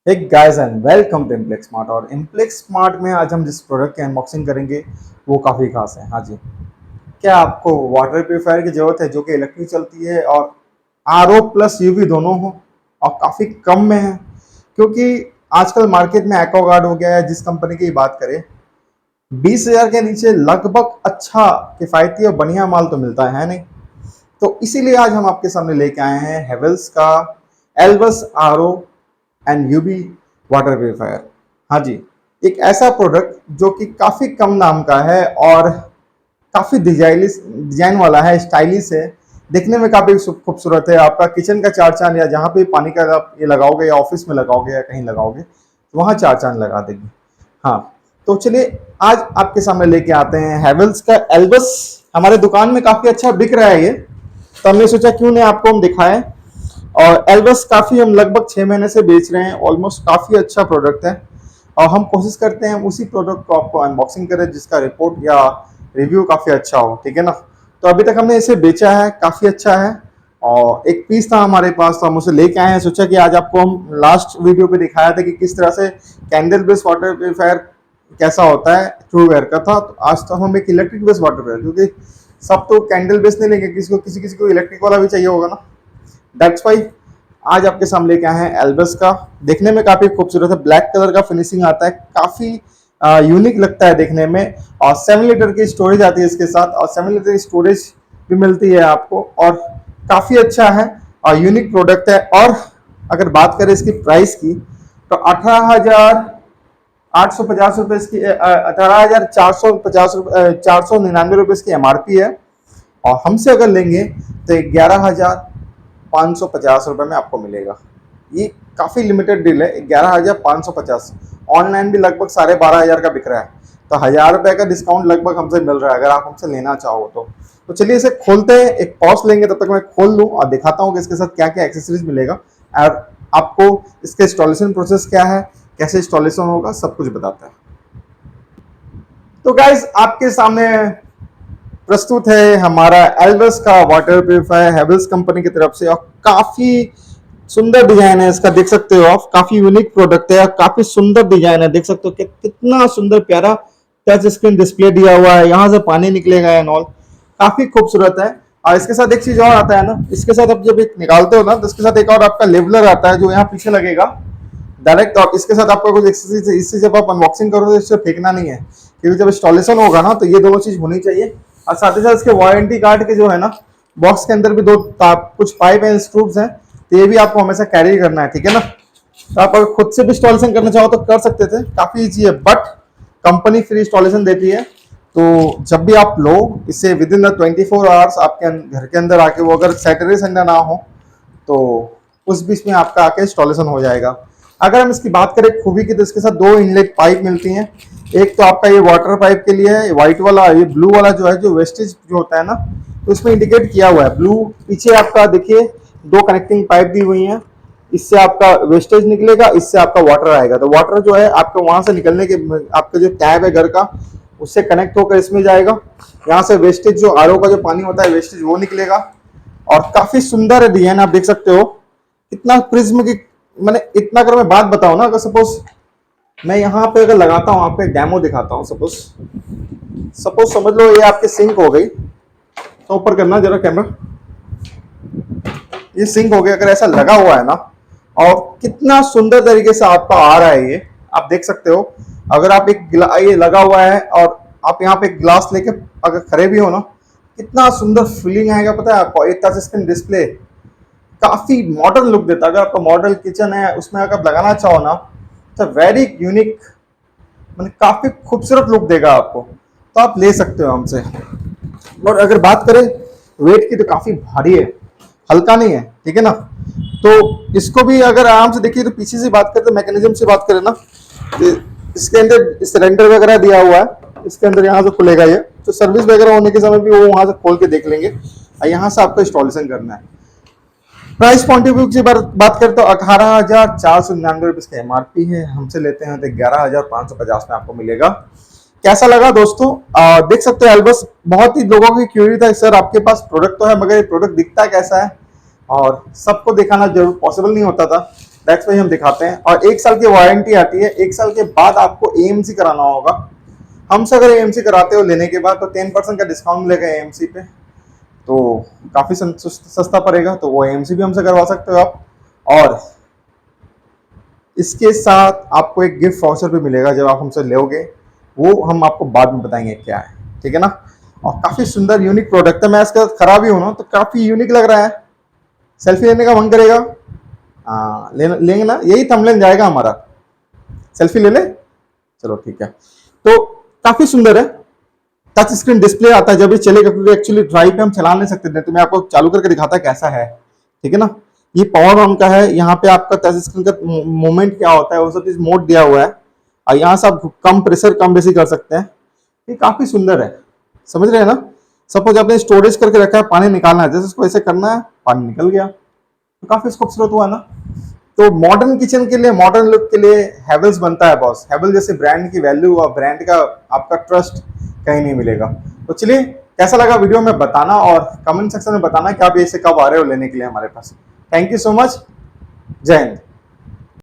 एक guys and welcome to Implex smart. और Implex smart में आज हम जिस प्रोडक्ट की अनबॉक्सिंग करेंगे वो काफ़ी खास है। हाँ जी, क्या आपको वाटर प्योरीफायर की ज़रूरत है जो कि इलेक्ट्रिक चलती है और आर ओ प्लस यूवी दोनों हो और काफ़ी कम में है? क्योंकि आजकल मार्केट में एक्वागार्ड हो गया है, जिस कंपनी की बात करें 20,000 के नीचे लगभग अच्छा किफ़ायती और बढ़िया माल तो मिलता है नहीं। तो इसीलिए आज हम आपके सामने लेके आए हैं हेवल्स का एल्बस R O and U V water purifier. हाँ जी, एक ऐसा प्रोडक्ट जो कि काफ़ी कम नाम का है और काफ़ी डिजाइन वाला है, स्टाइलिश है, देखने में काफ़ी खूबसूरत है। आपका किचन का चार चांद या जहाँ पे पानी का आप ये लगाओगे या ऑफिस में लगाओगे या कहीं लगाओगे तो वहाँ चार चांद लगा देगी। हाँ, तो चलिए आज आपके सामने लेके आते हैं हैवेल्स का एल्बस। हमारे दुकान में काफ़ी अच्छा बिक रहा है ये, तो हमने सोचा क्यों नहीं आपको हम दिखाएं। और एल्बस काफ़ी हम लगभग 6 महीने से बेच रहे हैं, ऑलमोस्ट काफ़ी अच्छा प्रोडक्ट है। और हम कोशिश करते हैं उसी प्रोडक्ट को आपको अनबॉक्सिंग करें जिसका रिपोर्ट या रिव्यू काफ़ी अच्छा हो, ठीक है ना। तो अभी तक हमने इसे बेचा है, काफ़ी अच्छा है। और एक पीस था हमारे पास तो हम उसे लेके आए हैं। सोचा कि आज आपको हम लास्ट वीडियो पे दिखाया था कि किस तरह से कैंडल बेस्ड वाटर प्योरीफायर कैसा होता है, ट्रूवेयर का था। तो आज तो हम एक इलेक्ट्रिक बेस्ड वाटर प्योरीफायर, क्योंकि सब तो कैंडल बेस्ड नहीं लेंगे, किसी किसी को इलेक्ट्रिक वाला भी चाहिए होगा ना। दैट्स वाई आज आपके सामने क्या है एल्बस का। देखने में काफी खूबसूरत है, ब्लैक कलर का फिनिशिंग आता है, काफी यूनिक लगता है देखने में। और 7 लीटर की स्टोरेज आती है इसके साथ, और 7 लीटर की स्टोरेज भी मिलती है आपको, और काफी अच्छा है और यूनिक प्रोडक्ट है। और अगर बात करें इसकी प्राइस की तो 18,850 रुपये इसकी, 18,450 रुपये, 499 रुपये इसकी MRP है। और हमसे अगर लेंगे तो 11,550 रुपये में आपको मिलेगा। ये काफ़ी लिमिटेड डील है, 11,550। ऑनलाइन भी लगभग 12,500 का बिक रहा है, तो 1,000 रुपये का डिस्काउंट लगभग हमसे मिल रहा है अगर आप हमसे लेना चाहो तो चलिए इसे खोलते हैं। एक पॉज लेंगे, तब तक मैं खोल लूँ और दिखाता हूँ कि इसके साथ क्या क्या एक्सेसरीज मिलेगा और आपको इसके इंस्टॉलेशन प्रोसेस क्या है, कैसे इंस्टॉलेशन होगा, सब कुछ बताता है। तो गाइज आपके सामने प्रस्तुत है हमारा एल्बस का वाटर प्योरीफायर हेवल्स कंपनी की तरफ से। और काफी सुंदर डिजाइन है इसका, देख सकते हो आप, काफी यूनिक प्रोडक्ट है और काफी सुंदर डिजाइन है। देख सकते हो कि कितना सुंदर प्यारा टच स्क्रीन डिस्प्ले दिया हुआ है, यहाँ से पानी निकलेगा एंड ऑल, काफी खूबसूरत है। और इसके साथ एक चीज और आता है ना, इसके साथ आप जब एक निकालते हो ना तो इसके साथ एक और आपका लेवलर आता है जो यहाँ पीछे लगेगा डायरेक्ट। और इसके साथ आपका कुछ एक्सरसाइज, इससे जब आप अनबॉक्सिंग करो तो इससे फेंकना नहीं है, क्योंकि जब इंस्टॉलेशन होगा ना तो ये दोनों चीज होनी चाहिए। और साथ ही साथ इसके वारंटी कार्ड के जो है ना, बॉक्स के अंदर भी दो कुछ पाइप एंड स्क्रूज हैं, तो ये भी आपको हमेशा कैरी करना है, ठीक है ना। तो आप अगर खुद से भी इंस्टॉलेशन करना चाहो तो कर सकते थे, काफी ईजी है, बट कंपनी फ्री इंस्टॉलेशन देती है। तो जब भी आप लो इसे विद इन द 24 आवर्स आपके घर के अंदर आके, वो अगर सैटरडे संडे ना हो तो उस बीच में आपका आके इंस्टॉलेशन हो जाएगा। अगर हम इसकी बात करें खूबी की तो इसके साथ दो इनलेट पाइप मिलती हैं। एक तो आपका ये वाटर पाइप के लिए है, व्हाइट वाला, ये ब्लू वाला जो है, जो वेस्टेज जो होता है ना, तो उसमें इंडिकेट किया हुआ है ब्लू। पीछे आपका देखिए दो कनेक्टिंग पाइप दी हुई हैं, इससे आपका वेस्टेज निकलेगा, इससे आपका वाटर आएगा। तो वाटर जो है आपको वहां से निकलने के, आपका जो टैब है घर का, उससे कनेक्ट होकर इसमें जाएगा। यहाँ से वेस्टेज जो आरओ का जो पानी होता है वेस्टेज वो निकलेगा। और काफी सुंदर है डिजाइन, आप देख सकते हो इतना प्रिज्म की। मैंने इतना, अगर मैं बात बताऊं ना, अगर सपोज मैं यहाँ पे अगर लगाता हूँ, आपको एक डेमो दिखाता हूँ। सपोज सपोज समझ लो ये आपकी सिंक हो गई, तो ऊपर करना जरा कैमरा, ये सिंक हो गया। अगर ऐसा लगा हुआ है ना, और कितना सुंदर तरीके से आपका आ रहा है ये, आप देख सकते हो। अगर आप एक ये लगा हुआ है और आप यहाँ पे एक ग्लास लेके अगर खड़े भी हो ना, कितना सुंदर फीलिंग आएगा पता है आपको। ये टच स्क्रीन डिस्प्ले काफी मॉडर्न लुक देता है। अगर आपका मॉडल किचन है उसमें अगर लगाना चाहो ना, तो वेरी यूनिक, मतलब काफी खूबसूरत लुक देगा आपको, तो आप ले सकते हो हमसे। और अगर बात करें वेट की तो काफी भारी है, हल्का नहीं है, ठीक है ना। तो इसको भी अगर आराम से देखिए, तो पीछे से बात करें तो मैकेनिज्म से बात करें ना, तो इसके अंदर सिलेंडर वगैरह दिया हुआ है, इसके अंदर यहाँ से खुलेगा ये, तो सर्विस वगैरह होने के समय भी वो वहां से खोल के देख लेंगे। और यहाँ से आपको इंस्टॉलेशन करना है। प्राइस पॉइंट ऑफ व्यू की बात करें तो 18,499 रुपये इसका MRP है, हमसे लेते हैं तो 11,550 में आपको मिलेगा। कैसा लगा दोस्तों? देख सकते हो एल्बस, बहुत ही लोगों की क्यूरी था सर आपके पास प्रोडक्ट तो है मगर ये प्रोडक्ट दिखता कैसा है, और सबको दिखाना जरूर पॉसिबल नहीं होता था। दैट्स वाई हम दिखाते हैं। और 1 साल की वारंटी आती है। 1 साल के बाद आपको एएमसी कराना होगा। हमसे अगर एएमसी कराते हो लेने के बाद तो 10% का डिस्काउंट मिलेगा एएमसी पे, तो काफी सस्ता पड़ेगा। तो वो एएमसी भी हमसे करवा सकते हो आप। और इसके साथ आपको एक गिफ्ट वाउचर भी मिलेगा जब आप हमसे लोगे, वो हम आपको बाद में बताएंगे क्या है, ठीक है ना। और काफी सुंदर यूनिक प्रोडक्ट है। मैं इसका खराब ही हूं ना तो काफी यूनिक लग रहा है, सेल्फी लेने का मन करेगा। हाँ लेंगे ना, यही थंबनेल जाएगा हमारा, सेल्फी ले ले। चलो ठीक है। तो काफी सुंदर है, टच स्क्रीन डिस्प्ले आता है जब ये चलेगा, क्योंकि एक्चुअली ड्राइव पे हम चला नहीं सकते थे, तो मैं आपको चालू करके दिखाता कैसा है, ठीक है ना। ये पावर ऑन का है, यहाँ पे आपका टच स्क्रीन का मूवमेंट क्या होता है वो सब चीज मोड दिया हुआ है। और यहाँ से आप कम प्रेशर कम बेसी कर सकते हैं। ये काफी सुंदर है, समझ रहे हैं ना। सपोज आपने स्टोरेज करके रखा है, पानी निकालना है, जैसे इसको ऐसे करना है, पानी निकल गया, तो काफी खूबसूरत हुआ ना। तो मॉडर्न किचन के लिए, मॉडर्न लुक के लिए हैवेल्स बनता है बॉस। हैवेल्स जैसे ब्रांड की वैल्यू और ब्रांड का आपका ट्रस्ट कहीं नहीं मिलेगा। तो चलिए, कैसा लगा वीडियो में बताना, और कमेंट सेक्शन में बताना कि आप इसे कब आ रहे हो लेने के लिए हमारे पास। थैंक यू सो मच, जय हिंद।